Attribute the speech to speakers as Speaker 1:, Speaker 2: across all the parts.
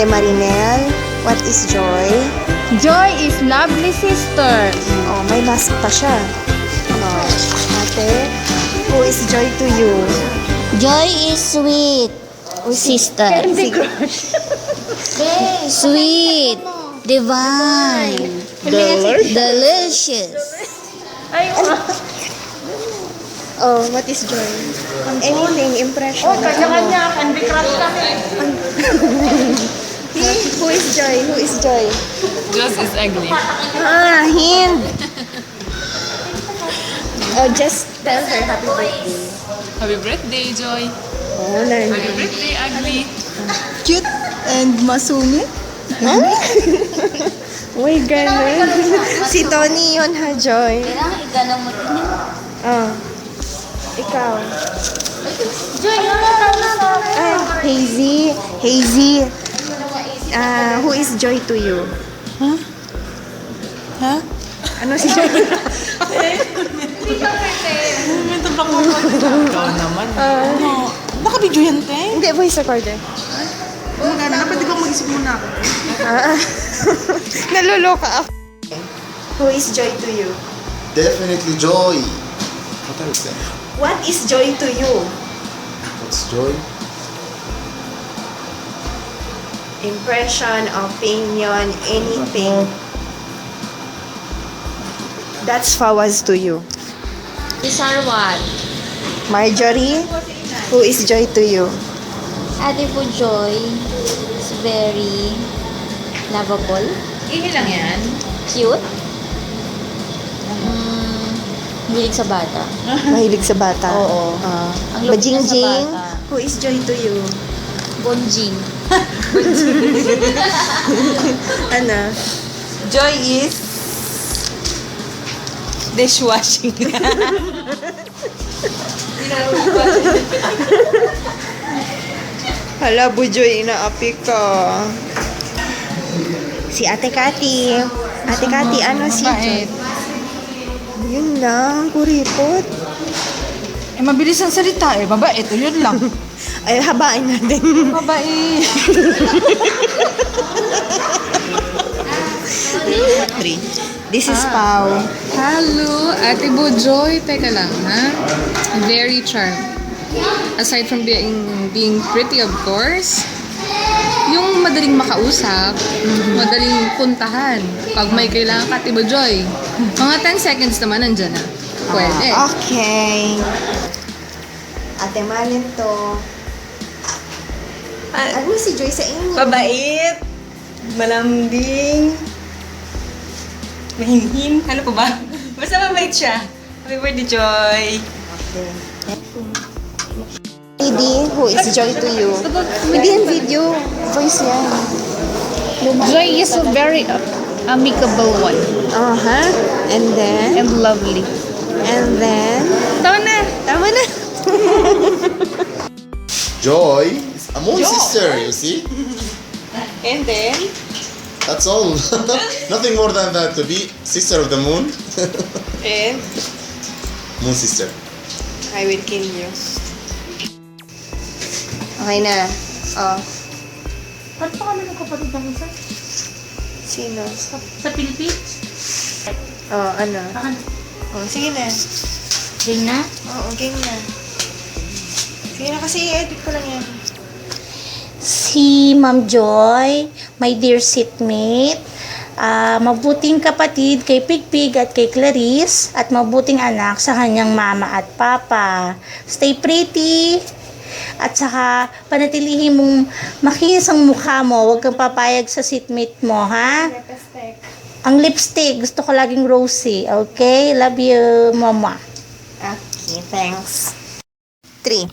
Speaker 1: Ate Marinel, what is Joy?
Speaker 2: Joy is lovely sister.
Speaker 1: Oh, may mask pa siya. Oh, ate, who is Joy to you?
Speaker 3: Joy is sweet. Sister.
Speaker 1: Sige.
Speaker 3: Sweet. Divine. Delicious.
Speaker 1: Oh, what is Joy? Anything, impression.
Speaker 2: Kanya-kanya, Candy Crush kami.
Speaker 1: Who is Joy? Who is Joy?
Speaker 4: Just is ugly.
Speaker 1: Ah, hint. Oh, just tell her happy birthday.
Speaker 4: Happy birthday, Joy.
Speaker 1: Oh, nice.
Speaker 4: Happy birthday, ugly.
Speaker 1: Cute and masungit. Huh? Uy, ganun. Si Tony yun ha, Joy.
Speaker 3: Kailangan iganong mo din.
Speaker 1: Oh. Ikaw.
Speaker 3: Joy,
Speaker 1: Ay, Hazy. Hazy. Who is Joy to you?
Speaker 4: Huh? Huh?
Speaker 1: Ano si Joy?
Speaker 4: Ikaw naman. Naka-video yan, te?
Speaker 1: Hindi, voice recorder.
Speaker 4: Pwede kong mag-isip muna ako.
Speaker 1: Naluloka ako. Who is Joy to you?
Speaker 5: Definitely joy. What are you saying?
Speaker 1: What is Joy to you?
Speaker 5: What's joy?
Speaker 1: Impression, opinion, anything. That's Fawaz to you.
Speaker 3: These are what?
Speaker 1: Marjorie, who is Joy to you?
Speaker 3: Ate po Joy is very lovable.
Speaker 4: Ihi lang yan.
Speaker 3: Cute. Hilig sa bata.
Speaker 1: Mahilig sa bata.
Speaker 3: Oo. Ang lupit niya sa
Speaker 1: Bajingjing,
Speaker 3: bata.
Speaker 1: who is Joy to you?
Speaker 3: Bonjing.
Speaker 1: Ano?
Speaker 4: Joy is dishwashing.
Speaker 1: Hala, Bujoy, inaapi ka. Si Ate Kati. Ate Kati, ano si Joy? Yun lang, kuripot.
Speaker 4: Eh, mabilis ang salita eh. Mabait. Yun lang.
Speaker 1: Ay, habain natin.
Speaker 4: Mabait.
Speaker 1: Three. This is Pau.
Speaker 6: Hello, Ate Bojoy. Teka lang, ha? Very charming. Aside from being pretty, of course, yung madaling makausap, madaling puntahan. Pag may kailangan ka, Ate Bojoy, mga 10 seconds naman nandyan na. Pwede.
Speaker 1: Okay. Ate Malin to. Ano si Joy sa inyo?
Speaker 4: Mabait. Malambing. Mahinhin. Ano pa ba? Basta mabait siya. Happy birthday, Joy.
Speaker 1: Lady, who is Joy to you? Hindi yan video. Voice yan.
Speaker 2: Joy is a very amicable one
Speaker 1: Uh-huh. And then?
Speaker 2: and lovely.
Speaker 1: And then?
Speaker 2: Tama na.
Speaker 1: Tama na.
Speaker 5: Joy is a moon sister, you see?
Speaker 4: And then,
Speaker 5: That's all. Nothing more than that to be sister of the moon.
Speaker 1: And?
Speaker 5: Moon sister.
Speaker 1: I will kill you. Okay na. Oh.
Speaker 2: Ba't pa kami ng kapatid ng isa?
Speaker 1: Sino?
Speaker 2: Sa Philippines?
Speaker 1: Oh, ano? Oh, sige na.
Speaker 3: Ring na?
Speaker 1: Oo, game na. Sige na kasi edit ko lang yan.
Speaker 3: Si Ma'am Joy, my dear seatmate, mabuting kapatid kay Pigpig at kay Clarice, at mabuting anak sa kanyang mama at papa. Stay pretty, at saka panatilihin mong makinis ang mukha mo. Huwag kang papayag sa seatmate mo, ha? Ang lipstick, gusto ko laging rosy. Okay? Love you, mama.
Speaker 1: Okay, thanks. 3.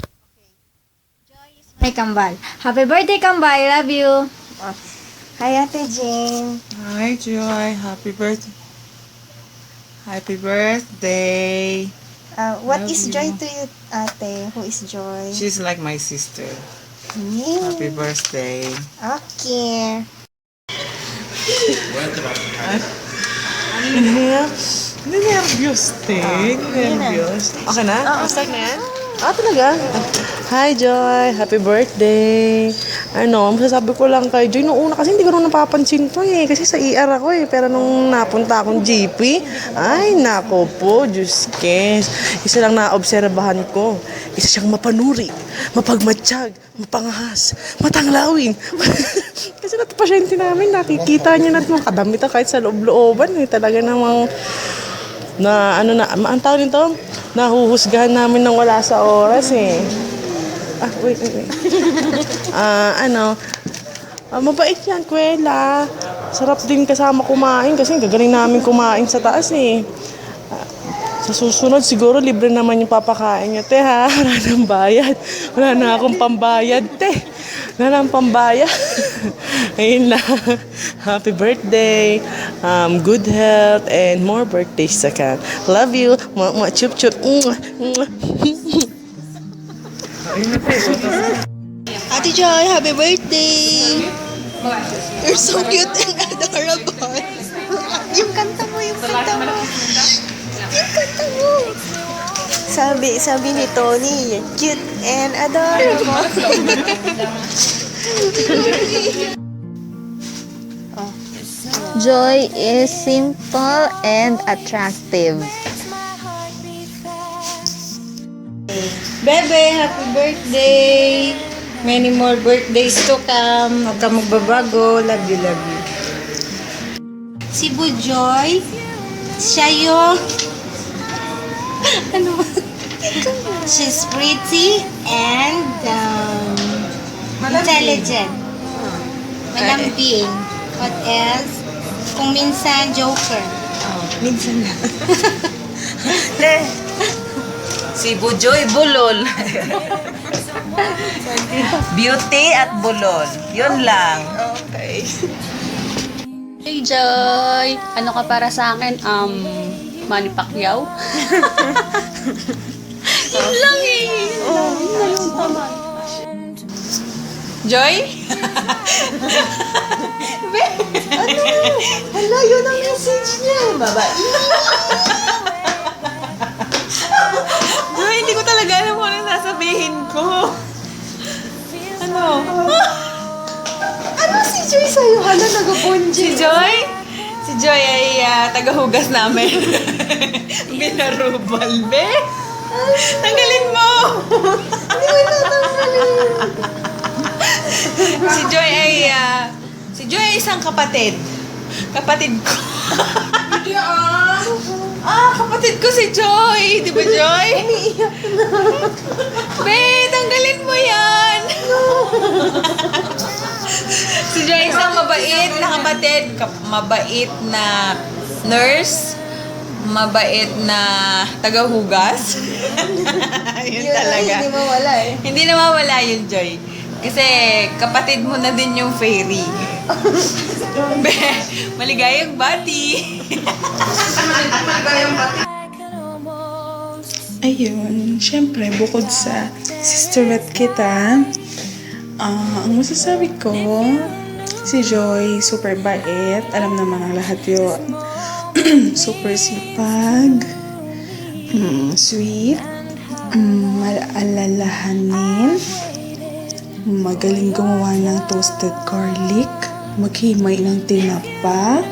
Speaker 2: Hey, Kambal. Happy birthday, Kambal. I love you.
Speaker 1: Hi, Ate Jane.
Speaker 4: hi, Joy. Happy birthday. Happy birthday.
Speaker 1: What
Speaker 4: Love
Speaker 1: is
Speaker 4: you.
Speaker 1: Joy to you, Ate? Who is Joy?
Speaker 4: She's like my sister.
Speaker 1: Yeah.
Speaker 4: Happy birthday.
Speaker 1: Okay.
Speaker 4: Hindi nervyos, te. Hindi nervyos. Okay na?
Speaker 1: Oo, start na yan? Ah, talaga?
Speaker 7: Hi, Joy! Happy birthday! Masasabi ko lang kay Joy, noong una kasi hindi ko nung napapansin to eh. Kasi sa ER ako eh. Pero nung napunta akong GP, ay nako po, Diyos kes. Isa lang naobserbahan ko. Isa siyang mapanuri, mapagmatsyag, mapangahas, matanglawin. Kasi pasyente namin, nakikita niya na mga kadamitan kahit sa loob-looban eh. Talaga namang ang tawag nito, nahuhusgahan namin ng wala sa oras eh. Wait. Mabait yan, Kuwela. Sarap din kasama kumain kasi gagaling namin kumain sa taas eh. Sa susunod, siguro libre naman yung papakain niya. Te ha, wala nang bayad. Wala na akong pambayad, te. Wala nang pambayad. Ayun lang. Happy birthday. Good health and more birthdays to come. Love you. Chup chup.
Speaker 1: Ate Joy, happy birthday! You're so cute and adorable. Yung kanta mo. Yung kanta mo. Sabi ni Tony, cute and adorable.
Speaker 2: Joy is simple and attractive.
Speaker 4: Bebe, happy birthday! Many more birthdays to come. Huwag ka magbabago. Love you, love you.
Speaker 3: Si Bujoy, siya yung... She's pretty and intelligent. Malambing. What else? Kung minsan, joker.
Speaker 4: Minsan na. Si Bujoy, bulol. Beauty at bulol. Yun lang.
Speaker 1: Okay.
Speaker 8: Hey Joy! Ano ka para sa akin? Manny Pacquiao? Yun lang eh!
Speaker 4: Joy?
Speaker 1: Hala, yun ang message niya. Babae.
Speaker 4: Joy, hindi ko talaga alam kung ano sasabihin ko. Ano?
Speaker 1: Ano si Joy sa'yo? Hala, nag-bonji.
Speaker 4: Si Joy ay tagahugas namin. Binarubal, be. Tanggalin mo! Si Joy ay isang kapatid. Kapatid ko. Kapatid ko si Joy. Di ba, Joy? Umiiyak na. Be, tanggalin mo yan. Si Joy isang mabait na kapatid. Mabait na nurse. Mabait na tagahugas. Yun talaga.
Speaker 1: Hindi mawala eh.
Speaker 4: Hindi nawawala yun, Joy. Kasi kapatid mo na din yung fairy. Be, maligayang bati.
Speaker 9: Ayun, syempre, bukod sa sisterette kita, ang masasabi ko, si Joy, super bait. Alam naman ang lahat yun. Super sipag, sweet, maalalahanin, magaling gumawa ng toasted garlic, maghimay ng tinapa,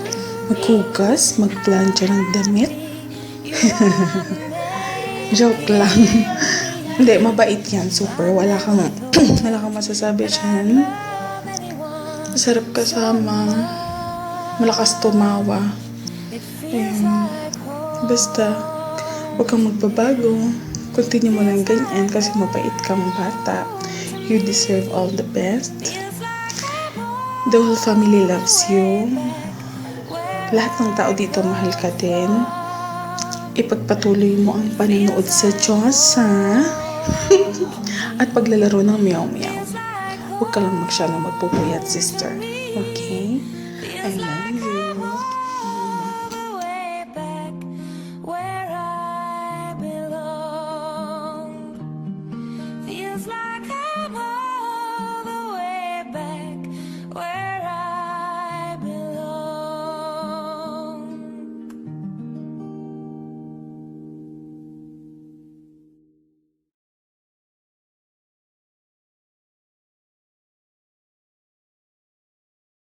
Speaker 9: maghugas, magplantsa ng damit. Joke lang. Hindi, mabait yan. Super. Wala kang masasabi dyan. Masarap kasama. Malakas tumawa. Basta, huwag kang magbabago. Continue mo lang ganyan kasi mabait kang bata. You deserve all the best. The whole family loves you. Lahat ng tao dito mahal ka din. Ipagpatuloy mo ang panonood sa Diyos, ha? At paglalaro ng meow-meow. Huwag ka lang masyadong magpupuyat, sister. Okay? I love